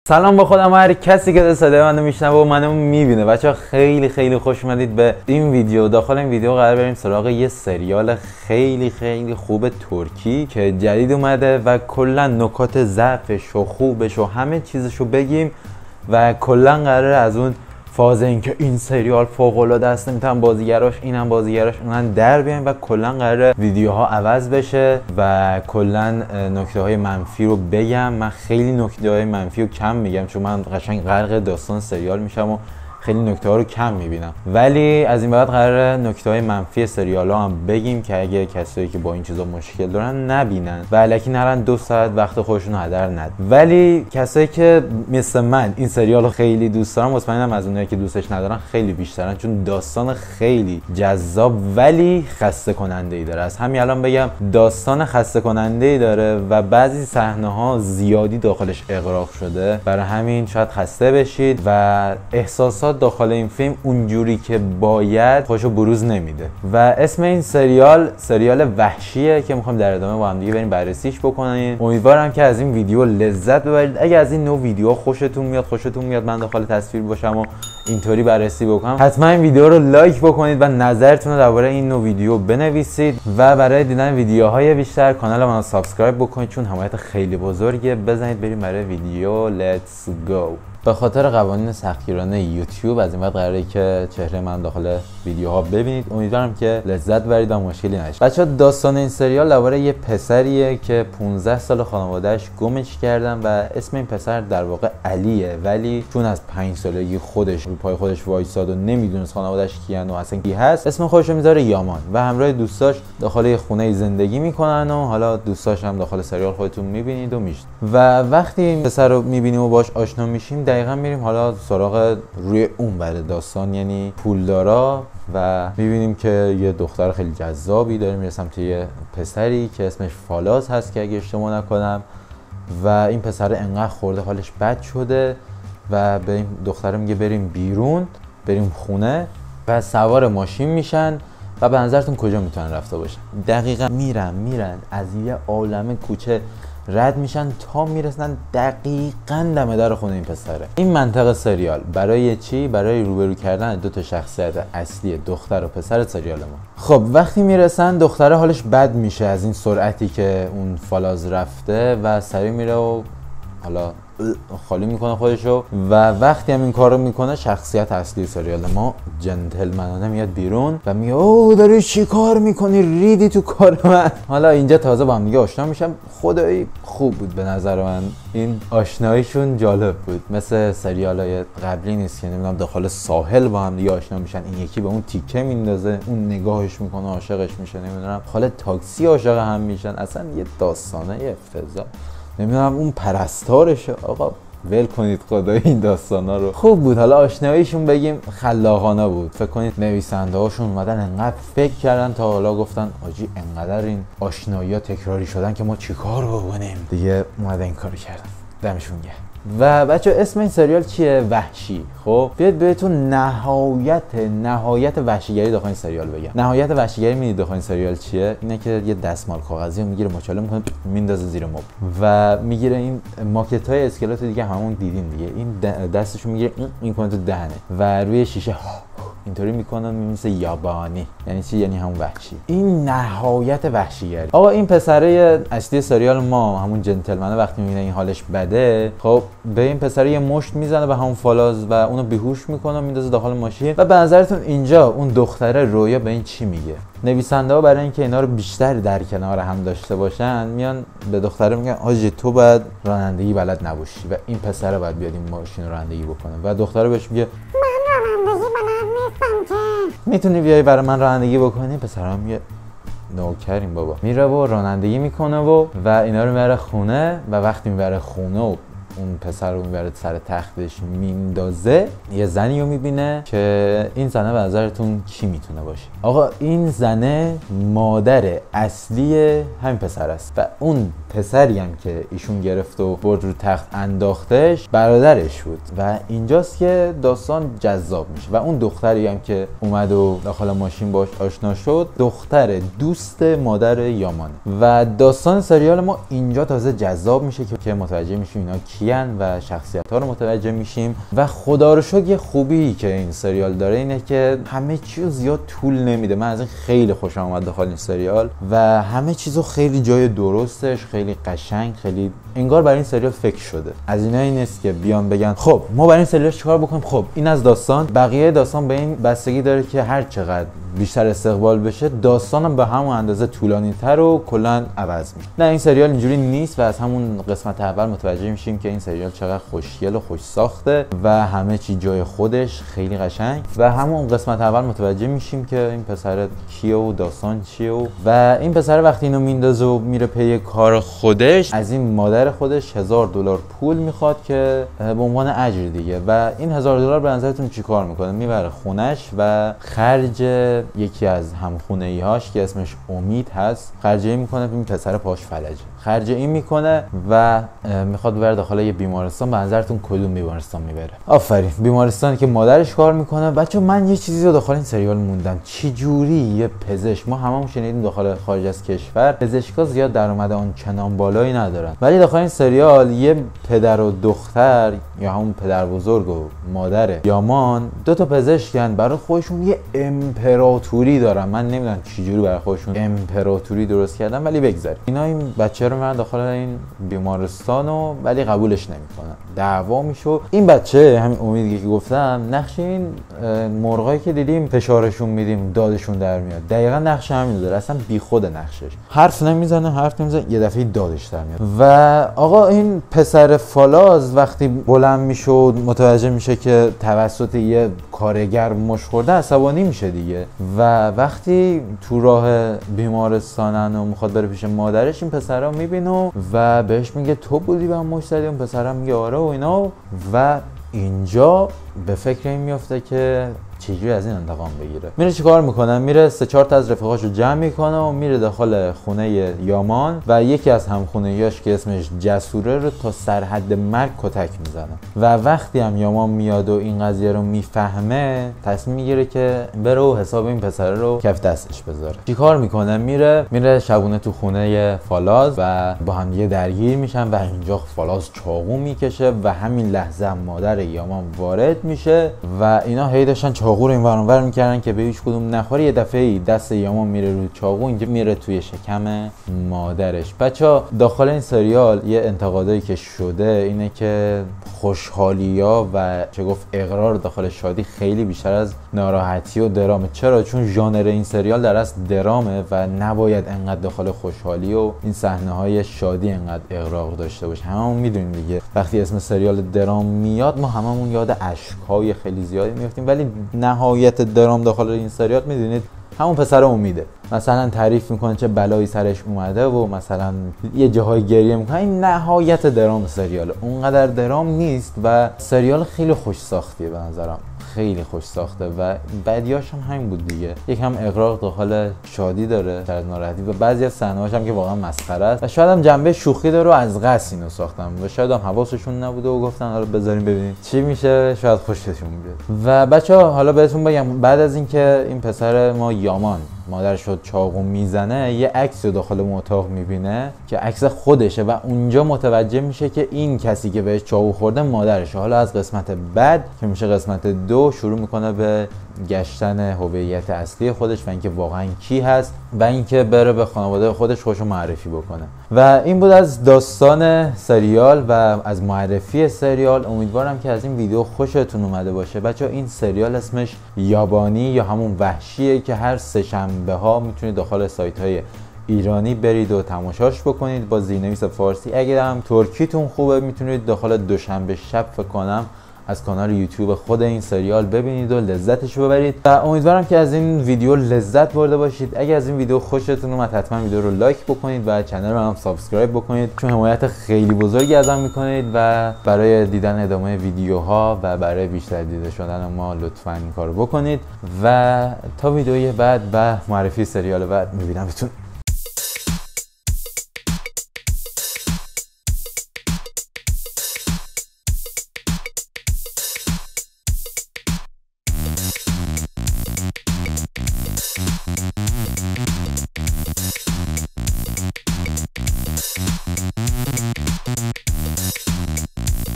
سلام با خودم و هر کسی که صدای منو میشنوه و منو میبینه. بچه‌ها خیلی خوش اومدید به این ویدیو. داخل این ویدیو قرار بریم سراغ یه سریال خیلی خوب ترکی که جدید اومده و کلا نکات ضعفش و خوبش و همه چیزشو بگیم و کلا قراره از اون فاز اینکه این سریال فوق‌العاده است، نمیتونم بازیگراش اینم بازیگراش اونم در بیایم و کلا قراره ویدیوها عوض بشه و کلا نکته‌های منفی رو بگم. من خیلی نکته‌های منفی رو کم میگم چون من قشنگ غرق داستان سریال میشم و خیلی نکته ها رو کم میبینم، ولی از این بعد قراره نکته های منفی سریال ها هم بگیم که اگه کسایی که با این چیزا مشکل دارن نبینن و الکی نرن 2 ساعت وقت خودشون رو هدر ندن. ولی کسایی که مثل من این سریال رو خیلی دوست دارن، مطمئنم از اونایی که دوستش ندارن خیلی بیشترن، چون داستان خیلی جذاب ولی خسته کننده ای داره. از همین الان بگم داستان خسته کننده ای داره و بعضی صحنه ها زیادی داخلش اغراق شده، برای همین شاید خسته بشید و احساسات داخل این فیلم اونجوری که باید خودشو بروز نمیده. و اسم این سریال وحشیه که میخوام در ادامه با هم دیگه بریم بررسیش بکنیم. امیدوارم که از این ویدیو لذت ببرید. اگه از این نوع ویدیو خوشتون میاد من داخل تصویر باشم و اینطوری بررسی بکنم، حتما این ویدیو رو لایک بکنید و نظرتون رو درباره این نوع ویدیو بنویسید و برای دیدن ویدیوهای بیشتر کانال منو سابسکرایب بکنید چون حمایت خیلی بزرگه. بزنید بریم برای ویدیو. Let's go. به خاطر قوانین سختگیرانه یوتیوب از این بعد قراره که چهره من داخل ویدیوها ببینید. امیدوارم که لذت ببرید و مشکلی نشه. بچه‌ها داستان این سریال درباره یه پسریه که 15 سال خانواده‌اش گمش کردن و اسم این پسر در واقع علیه، ولی چون از 5 سالگی خودش رو پای خودش وایساد و نمیدونست خانواده‌اش کیان و اصلا کی هست، اسم خودش رو میذاره یامان و همراه دوستاش داخل یه خونه زندگی میکنن و حالا دوستاش هم داخل سریال خودتون میبینید و میشناسید. و وقتی این پسر رو میبینیم و باهاش آشنا میشیم دقیقاً میریم حالا سراغ روی اون بر داستان، یعنی پولدارا، و میبینیم که یه دختر خیلی جذابی داره میره سمت یه پسری که اسمش فالاز هست که اگه اشتباه نکنم، و این پسر انقدر خورده حالش بد شده و به این دختر میگه بریم بیرون، بریم خونه و سوار ماشین میشن و به نظرتون کجا میتونن رفته باشن؟ دقیقاً میرن از یه عالمه کوچه رد میشن تا میرسن دقیقاً دم در خونه این پسره. این منطقه سریال برای چی؟ برای روبرو کردن دو تا شخصیت اصلی دختر و پسر سریال ما. خب وقتی میرسن دختره حالش بد میشه از این سرعتی که اون فالاز رفته و سری میره و حالا خالی میکنه خودشو، و وقتی هم این کارو میکنه شخصیت اصلی سریال ما جنتلمنانه میاد بیرون و میگه اوه داری چی کار میکنی، ریدی تو کار من. حالا اینجا تازه با هم دیگه آشنا میشم. خدایی خوب بود به نظر من، این آشناییشون جالب بود، مثل سریالای قبلی نیست که نمیدونم داخل ساحل با هم دیگه آشنا میشن، این یکی به اون تیکه میندازه اون نگاهش میکنه عاشقش میشه، نمیدونم خاله تاکسی عاشق هم میشن، اصلا یه داستانه افتضاح. نمیدونم اون پرستارشه. آقا ول کنید خدای این داستانا رو. خوب بود. حالا آشناییشون بگیم خلاقانه بود. فکر کنید نویسنده هاشون اومدن انقدر فکر کردن تا حالا گفتن آجی انقدر این آشنایی ها تکراری شدن که ما چیکار بکنیم دیگه، اومدن این کارو کردن. دمشون گرم. و بچه اسم این سریال چیه؟ وحشی. خب بیاد بهتون نهایت وحشیگری داخل این سریال بگم. نهایت وحشیگری میدید داخل این سریال چیه؟ اینه که یه دستمال کاغذی رو میگیره مچاله میکنه میندازه زیر مبل و میگیره این ماکت های اسکلت دیگه همون دیدین دیگه، این دستشو میگیره این کنه تو دهنه و روی شیشه اینطوری میکنن مثل یابانی. یعنی چی؟ یعنی همون وحشی. این نهایت وحشیگری. آقا این پسره اصلی سریال ما همون جنتلمنه وقتی میبینه این حالش بده، خب به این پسره یه مشت میزنه به همون فالاز و اونو بیهوش میکنه میندازه داخل ماشین. و به نظرتون اینجا اون دختره رویا به این چی میگه؟ نویسنده ها برای اینکه اینا رو بیشتر در کنار هم داشته باشن میان به دختره میگن آجی تو باید رانندگی بلد نباشی و این پسره باید بیاد این ماشین رو رانندگی بکنه، و دختره بهش میگه میتونی بیای برای من رانندگی بکنی؟ پسرم میگه نوکریم بابا. میره و رانندگی میکنه و اینا رو میبره خونه و وقتی میبره خونه و اون پسر رو میبره سر تختش میندازه، یه زنی رو میبینه که این زنه به نظرتون کی میتونه باشه؟ آقا این زنه مادر اصلی همین پسر است و اون پسری هم که ایشون گرفت و برد رو تخت انداختش برادرش بود و اینجاست که داستان جذاب میشه. و اون دختری هم که اومد و داخل ماشین باش آشنا شد دختر دوست مادر یامانه و داستان سریال ما اینجا تازه جذاب میشه که متوجه میشیم اینا کی آین و شخصیت ها رو متوجه میشیم. و خدا رو شکر یه خوبی که این سریال داره اینه که همه چیز زیاد طول نمیده. من از این خیلی خوشم اومد داخل این سریال و همه چیزو خیلی جای درستش، خیلی قشنگ، خیلی انگار برای این سریال فکر شده. از اینایی نیست که بیان بگن خب ما برای این سریال چیکار بکنیم، خب این از داستان، بقیه داستان به این بستگی داره که هر چقدر بیشتر استقبال بشه داستانم به همون اندازه طولانی‌تر و کلا عوض میشه. نه، این سریال اینجوری نیست و از همون قسمت اول متوجه میشیم که این سریال چقدر خوشگل و خوش ساخته و همه چی جای خودش، خیلی قشنگ. و همون قسمت اول متوجه میشیم که این پسر کیه و داستان چیه و این پسر وقتی اینو میندازه و میره پی کار خودش، از این مادر خودش $1000 پول میخواد که به عنوان اجر دیگه. و این $1000 به نظرتون چیکار میکنه؟ میبره خونش و خرج یکی از همخونه‌ای‌هاش که اسمش امید هست خرجی میکنه. این پسر پاش فلجه، خرج این میکنه و میخواد بره داخل یه بیمارستان. به نظرتون کدوم بیمارستان میبره؟ آفرین، بیمارستانی که مادرش کار میکنه. بچه من یه چیزی رو داخل این سریال موندم، چه جوری یه پزشک، ما هممون شنیدیم داخل خارج از کشور پزشکا زیاد درآمد اون چنان بالایی ندارن، ولی داخل این سریال یه پدر و دختر یا همون پدر بزرگ و مادر یامان دو تا پزشکن، برای خودشون یه امپراتوری دارن. من نمیدونم چه جوری برای خودشون امپراتوری درست کردن، ولی بگذاریم. اینا این بچه رو من داخل این بیمارستانو ولی قبولش نمیکنن، دعوا میشه. این بچه همین امیدی که گفتم، نقش این مرغایی که دیدیم فشارشون میدیم دادشون در میاد، دقیقاً نقش همین داره، اصلا بیخود نقشش، حرف نمیزنه یه دفعه دادش در میاد. و آقا این پسر فالاز وقتی بلند میشه متوجه میشه که توسط یه کارگر مشت خورده، عصبانی میشه دیگه. و وقتی تو راه بیمارستانن و میخواد بره پیش مادرش، این پسرا میبینه و بهش میگه تو بودی به مشت زدی؟ اون پسرا میگه آره و اینا. و اینجا به فکر این میفته که چجوری از این انتقام بگیره. میره چیکار میکنه؟ میره 3-4 تا از رفیقاشو جمع میکنه و میره داخل خونه یامان و یکی از همخونه‌هاش که اسمش جسوره رو تا سرحد مرگ کتک میزنه. و وقتی هم یامان میاد و این قضیه رو میفهمه، تصمیم میگیره که بره و حساب این پسر رو کف دستش بذاره. چیکار میکنه؟ میره شبونه تو خونه فالاز و با هم دیگه درگیر میشن و اینجا فالاز چاقو میکشه و همین لحظه مادر یامان وارد میشه و اینا هی داشتن چاقو رو این ور اونور میکردن که به هیچ کدوم نخوره. یه دفعه دست یامان میره روی چاقو، اینجا میره توی شکم مادرش. بچا داخل این سریال یه انتقادایی که شده اینه که خوشحالیا و چه گفت اقرار داخل شادی خیلی بیشتر از ناراحتی و درامه. چرا؟ چون ژانر این سریال در اصل درامه و نباید انقدر داخل خوشحالی و این صحنه‌های شادی انقدر اغراق داشته باشه. هممون میدونیم دیگه وقتی اسم سریال درام میاد ما هممون یاد اشک‌های خیلی زیادی میافتیم، ولی نهایت درام داخل این سریال میدونید همون پسر امیده. مثلا تعریف میکنه چه بلایی سرش اومده و مثلا یه جاهای گریه میکنه. این نهایت درام سریاله، اونقدر درام نیست و سریال خیلی خوش ساختیه به نظرم، خیلی خوش ساخته و بعدیاش هم همین بود دیگه. یکم اغراق داخل شادی داره، در ناراحتی و بعضی از صحنه‌هاش هم که واقعا مسخره است و شاید هم جنبه شوخی داره و از قصد اینو ساختم و شاید هم حواسشون نبوده و گفتن حالا بذاریم ببینیم چی میشه، شاید خوششون بیاد. و بچه‌ها حالا بهتون بگم، بعد از اینکه این پسر ما یامان مادرش رو چاقو میزنه، یه عکس رو داخل اون اتاق میبینه که عکس خودشه و اونجا متوجه میشه که این کسی که بهش چاقو خورده مادرشه. حالا از قسمت بعد که میشه قسمت 2 شروع میکنه به گشتن هویت اصلی خودش و اینکه واقعا کی هست و اینکه بره به خانواده خودش خودشو معرفی بکنه. و این بود از داستان سریال و از معرفی سریال. امیدوارم که از این ویدیو خوشتون اومده باشه. بچه‌ها این سریال اسمش یابانی یا همون وحشیه که هر سه شنبه ها میتونید داخل سایت های ایرانی برید و تماشاش بکنید با زیرنویس فارسی. اگر هم ترکیتون خوبه میتونید داخل دوشنبه شب فکر کنم از کانال یوتیوب خود این سریال ببینید و لذتش رو ببرید. و امیدوارم که از این ویدیو لذت برده باشید. اگه از این ویدیو خوشتون اومد حتما ویدیو رو لایک بکنید و کانال رو هم سابسکرایب بکنید، چون حمایت خیلی بزرگی ازم میکنید و برای دیدن ادامه ویدیوها و برای بیشتر دیده شدن ما لطفا این کارو بکنید. و تا ویدیوی بعد و معرفی سریال بعد میبینمتون.